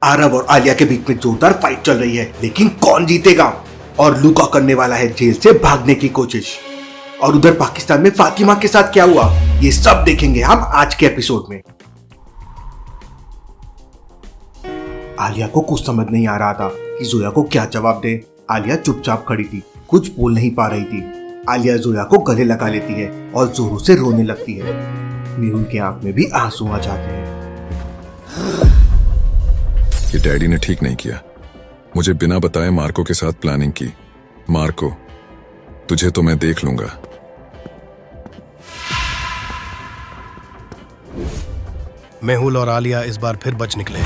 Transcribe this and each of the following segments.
आरव और आलिया के बीच में जोरदार फाइट चल रही है, लेकिन कौन जीतेगा? और लुका करने वाला है जेल से भागने की कोशिश। और उधर पाकिस्तान में फातिमा के साथ क्या हुआ, ये सब देखेंगे हम आज के एपिसोड में। आलिया को कुछ समझ नहीं आ रहा था कि जोया को क्या जवाब दे। आलिया चुपचाप खड़ी थी, कुछ बोल नहीं पा रही थी। आलिया जोया को गले लगा लेती है और जोरों से रोने लगती है। मेहुल की आंख में भी आंसू आ जाते हैं। ये डैडी ने ठीक नहीं किया, मुझे बिना बताए मार्को के साथ प्लानिंग की। मार्को, तुझे तो मैं देख लूंगा। मेहुल और आलिया इस बार फिर बच निकले।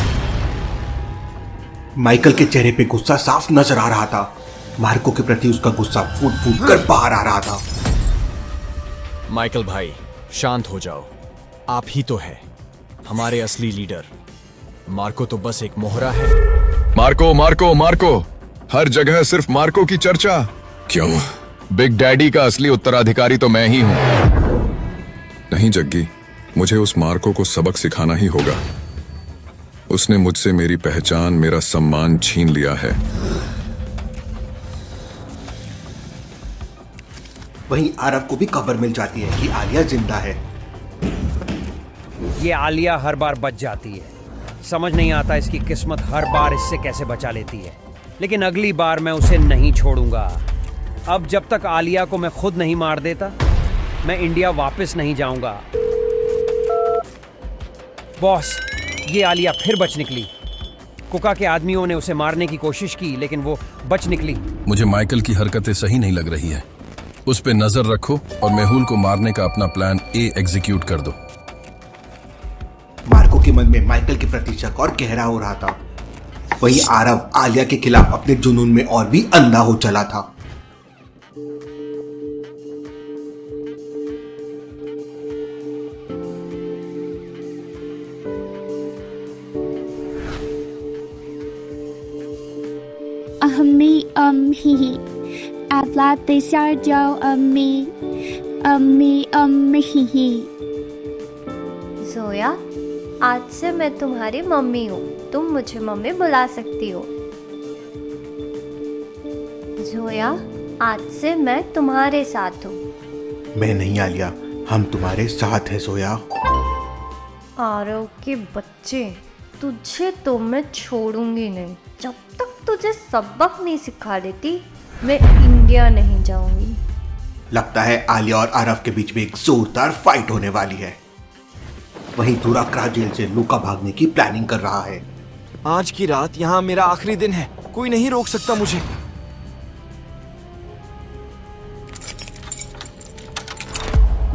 माइकल के चेहरे पे गुस्सा साफ नजर आ रहा था। मार्को के प्रति उसका गुस्सा फूट फूट कर बाहर आ रहा था। माइकल भाई, शांत हो जाओ। आप ही तो है हमारे असली लीडर। मार्को तो बस एक मोहरा है। मार्को मार्को मार्को, हर जगह सिर्फ मार्को की चर्चा क्यों? बिग डैडी का असली उत्तराधिकारी तो मैं ही हूं। नहीं जग्गी, मुझे उस मार्को को सबक सिखाना ही होगा। उसने मुझसे मेरी पहचान, मेरा सम्मान छीन लिया है। वहीं आरव को भी खबर मिल जाती है कि आलिया जिंदा है। ये आलिया हर बार बच जाती है। समझ नहीं आता इसकी किस्मत हर बार इससे कैसे बचा लेती है। लेकिन अगली बार मैं उसे नहीं छोड़ूंगा। अब जब तक आलिया को मैं खुद नहीं मार देता, मैं इंडिया वापस नहीं जाऊंगा। बॉस, ये आलिया फिर बच निकली। कुका के आदमियों ने उसे मारने की कोशिश की, लेकिन वो बच निकली। मुझे माइकल की हरकतें सही नहीं लग रही है। उस पे नजर रखो और मेहुल को मारने का अपना प्लान ए एग्जीक्यूट कर दो। मार्को के मन में माइकल के प्रति शक और गहरा हो रहा था। वहीं आरव आलिया के खिलाफ अपने जुनून में और भी अंधा हो चला था। ही Atlante Sarjo ही। जोया, आज से मैं तुम्हारी मम्मी हूँ। तुम मुझे मम्मी बुला सकती हो। जोया, आज से मैं तुम्हारे साथ हूँ। मैं नहीं आलिया, हम तुम्हारे साथ हैं जोया। आरव के बच्चे, तुझे तो मैं छोड़ूंगी नहीं। जब तक तुझे सबक नहीं सिखा देती, मैं इंडिया नहीं जाऊंगी। लगता है आलिया और आरव के बीच में एक जोरदार फाइट होने वाली है। वहीं दुराक्रा जेल से लुका भागने की प्लानिंग कर रहा है। आज की रात यहाँ मेरा आखिरी दिन है, कोई नहीं रोक सकता मुझे।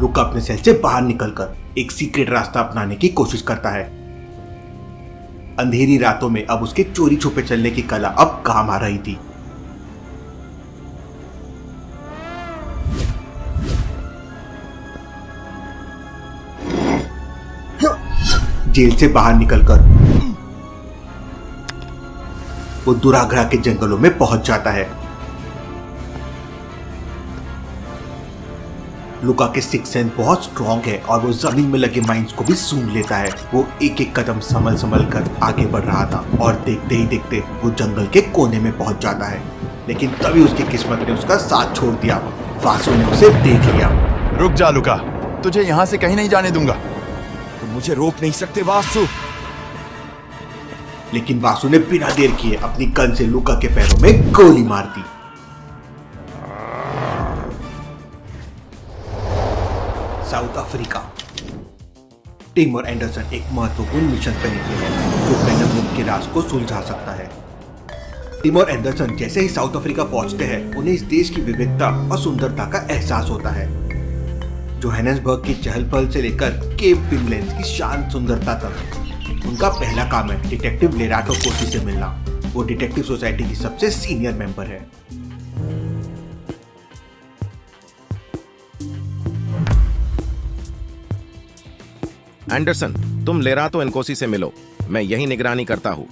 लुका अपने सेल से बाहर निकलकर एक सीक्रेट रास्ता अपनाने की कोशिश करता है। अंधेरी रातों में अब उसके चोरी छुपे चलने की कला अब काम आ रही थी। जेल से बाहर निकलकर वो दुराग्रा के जंगलों में पहुंच जाता है। लुका के सिक्स सेंस बहुत स्ट्रॉन्ग है और वो जमीन में लगे माइंस को भी सूंघ लेता है। वो एक एक कदम संभल संभल कर आगे बढ़ रहा था और देखते ही देखते वो जंगल के कोने में पहुंच जाता है। लेकिन तभी उसकी किस्मत ने उसका साथ छोड़ दिया। वासु ने उसे देख लिया। रुक जा लुका, तुझे यहाँ से कहीं नहीं जाने दूंगा। तुम मुझे रोक नहीं सकते वासु। लेकिन वासु ने बिना देर किए अपनी गन से लुका के पैरों में गोली मार दी। South Africa. टिम और एंडरसन एक महत्वपूर्ण मिशन पर निकले हैं जो वेनम के राज को सुलझा सकता है। टिम और एंडरसन जैसे ही साउथ अफ्रीका पहुंचते हैं, उन्हें इस देश की विविधता और सुंदरता का एहसास होता है। जोहान्सबर्ग की चहल पहल से लेकर केप फिनलैंड की शांत सुंदरता तक उनका पहला काम है डिटेक्टिव लेराटो कोसी से मिलना। वो डिटेक्टिव सोसाइटी की सबसे सीनियर मेंबर है। एंडरसन, तुम लेराटो एनकोसी से मिलो। मैं यही निगरानी करता हूँ।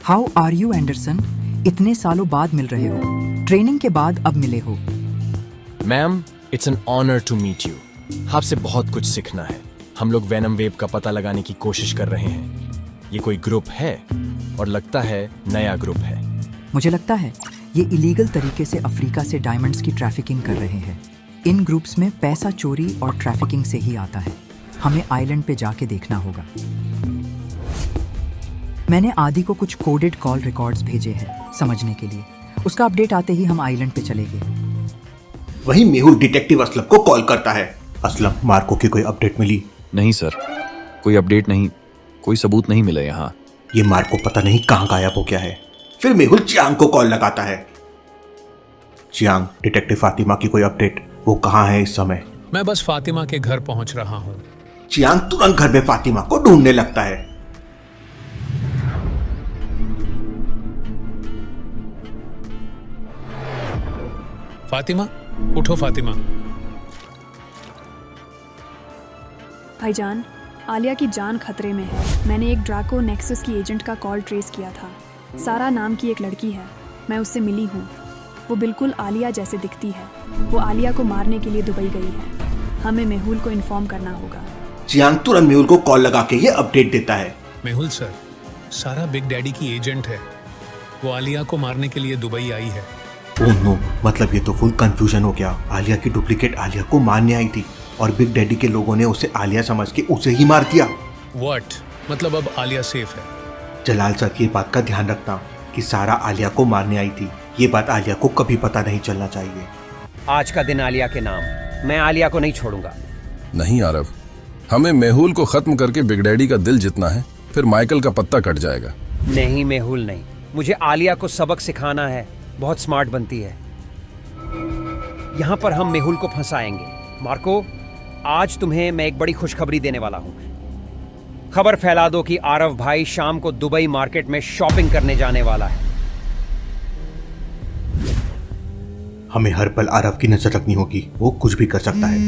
How are you Anderson? इतने सालों बाद मिल रहे हो, ट्रेनिंग के बाद अब मिले हो। Ma'am, it's an honour to meet you. आपसे बहुत कुछ सीखना है। हम लोग वेनम वेव का पता लगाने की कोशिश कर रहे हैं। ये कोई ग्रुप है और लगता है नया ग्रुप है। मुझे लगता है ये इलीगल तरीके से अफ्रीका से डायमंड्स की ट्रैफिकिंग कर रहे हैं। इन ग्रुप्स में पैसा चोरी और ट्रैफिकिंग से ही आता है। हमें आइलैंड पे जाके देखना होगा। मैंने आदि को कुछ कोडेड कॉल रिकॉर्ड्स भेजे हैं समझने के लिए। उसका अपडेट आते ही हम आइलैंड पे चले गए। वहीं मेहुल डिटेक्टिव असलम को कॉल करता है। असलम, मार्को की कोई अपडेट मिली? नहीं सर, कोई अपडेट नहीं, कोई सबूत नहीं मिला यहाँ। ये मार्को पता नहीं कहाँ गायब हो गया है। फिर मेहुल चियांग को कॉल लगाता है। चियांग, डिटेक्टिव फातिमा की कोई अपडेट? वो कहाँ है इस समय? मैं बस फातिमा के घर पहुंच रहा हूँ। चियांग तुरंत घर में फातिमा को ढूंढने लगता है। फातिमा, उठो फातिमा। भाईजान, आलिया की जान खतरे में है। मैंने एक ड्राको नेक्सस की एजेंट का कॉल ट्रेस किया था। सारा नाम की एक लड़की है, मैं उससे मिली हूँ। वो बिल्कुल आलिया जैसे दिखती है। वो आलिया को मारने के लिए दुबई गई है। हमें मेहुल को इन्फॉर्म करना होगा। चियांग तुरंत मेहुल को कॉल लगा के ये अपडेट देता है। मेहुल सर, सारा बिग डैडी की एजेंट है। वो आलिया को मारने के लिए दुबई आई है। ओह नो, मतलब ये तो फुल कंफ्यूजन हो गया। आलिया की डुप्लीकेट आलिया को मारने आई थी और बिग डैडी के लोगों ने उसे आलिया समझ के उसे ही मार दिया। व्हाट? मतलब अब आलिया सेफ है? जलाल सर, ये बात का ध्यान रखना कि सारा आलिया को मारने आई थी। ये बात आलिया को कभी पता नहीं चलना चाहिए। आज का दिन आलिया के नाम। मैं आलिया को नहीं छोड़ूंगा। नहीं आरव, हमें मेहुल को खत्म करके बिग डैडी का दिल जितना है, फिर माइकल का पत्ता कट जाएगा। नहीं मेहुल नहीं, मुझे आलिया को सबक सिखाना है। बहुत स्मार्ट बनती है। यहाँ पर हम मेहुल को फंसाएंगे। मार्को, आज तुम्हें मैं एक बड़ी खुशखबरी देने वाला हूँ। खबर फैला दो कि आरव भाई शाम को दुबई मार्केट में शॉपिंग करने जाने वाला है। हमें हर पल आरव की नजर रखनी होगी, वो कुछ भी कर सकता है।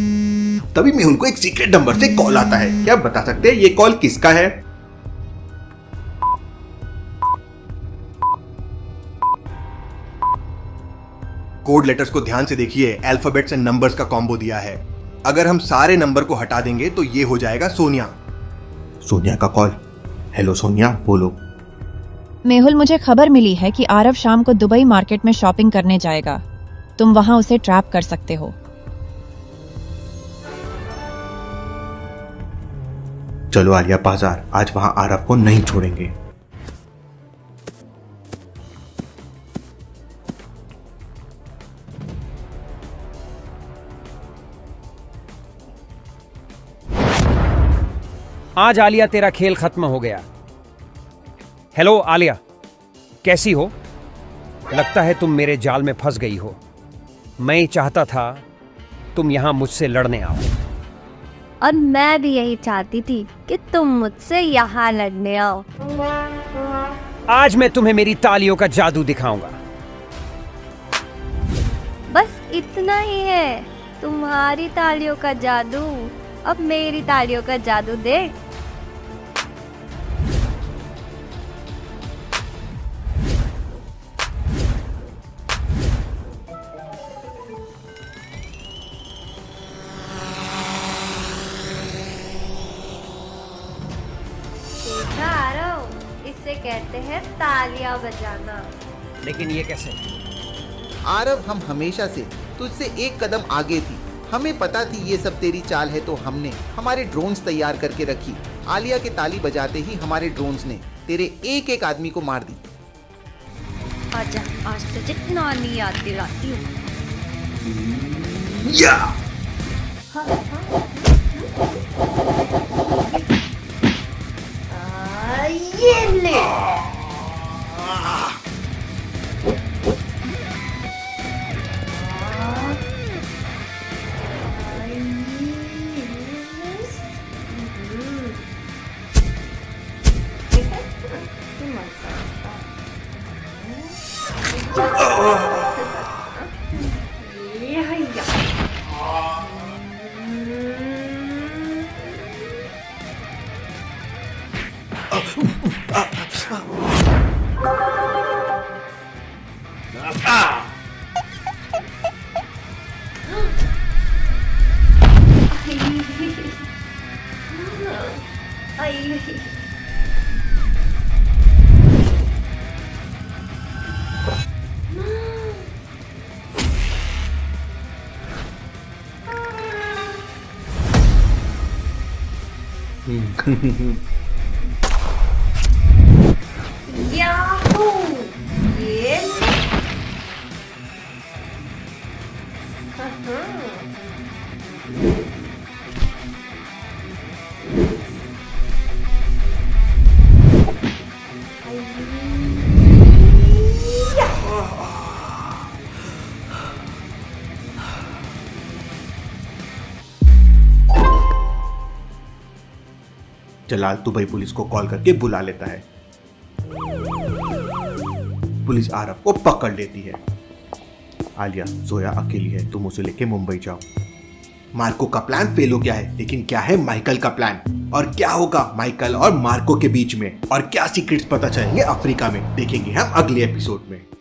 तभी मेहुल को एक सीक्रेट नंबर से कॉल आता है। क्या बता सकते हैं ये कॉल किसका है? कोड लेटर्स को ध्यान से देखिए। अल्फाबेट्स एंड नंबर्स का कॉम्बो दिया है। अगर हम सारे नंबर को हटा देंगे तो ये हो जाएगा सोनिया। सोनिया का कॉल। हेलो सोनिया, बोलो। मेहुल, मुझे खबर मिली है कि आरव शाम को दुबई मार्केट में शॉपिंग करने जाएगा। तुम वहां उसे ट्रैप कर सकते हो। चलो आलिया बाजार, आज वहां आरव को नहीं छोड़ेंगे। आज आलिया, तेरा खेल खत्म हो गया। हेलो आलिया, कैसी हो? लगता है तुम मेरे जाल में फंस गई हो। मैं चाहता था तुम यहां मुझसे लड़ने आओ। और मैं भी यही चाहती थी कि तुम मुझसे यहाँ लड़ने आओ। आज मैं तुम्हें मेरी तालियों का जादू दिखाऊंगा। बस इतना ही है। तुम्हारी तालियों का जादू अब मेरी तालियों का जादू देख। देखा आरव, इसे कहते हैं तालियां बजाना। लेकिन ये कैसे? आरव, हम हमेशा से तुझसे एक कदम आगे थी। हमें पता थी ये सब तेरी चाल है, तो हमने हमारे ड्रोन्स तैयार करके रखी। आलिया के ताली बजाते ही हमारे ड्रोन्स ने तेरे एक एक आदमी को मार दी। आजा, आज तो जितना नहीं याद दिलाती हूँ। ये ले। याहू! ये जलाल दुबई पुलिस को कॉल करके बुला लेता है। पुलिस आरव को पकड़ लेती है। आलिया, जोया अकेली है, तुम उसे लेके मुंबई जाओ। मार्को का प्लान फेल हो गया है, लेकिन क्या है माइकल का प्लान? और क्या होगा माइकल और मार्को के बीच में? और क्या सीक्रेट्स पता चलेंगे अफ्रीका में? देखेंगे हम अगले एपिसोड में।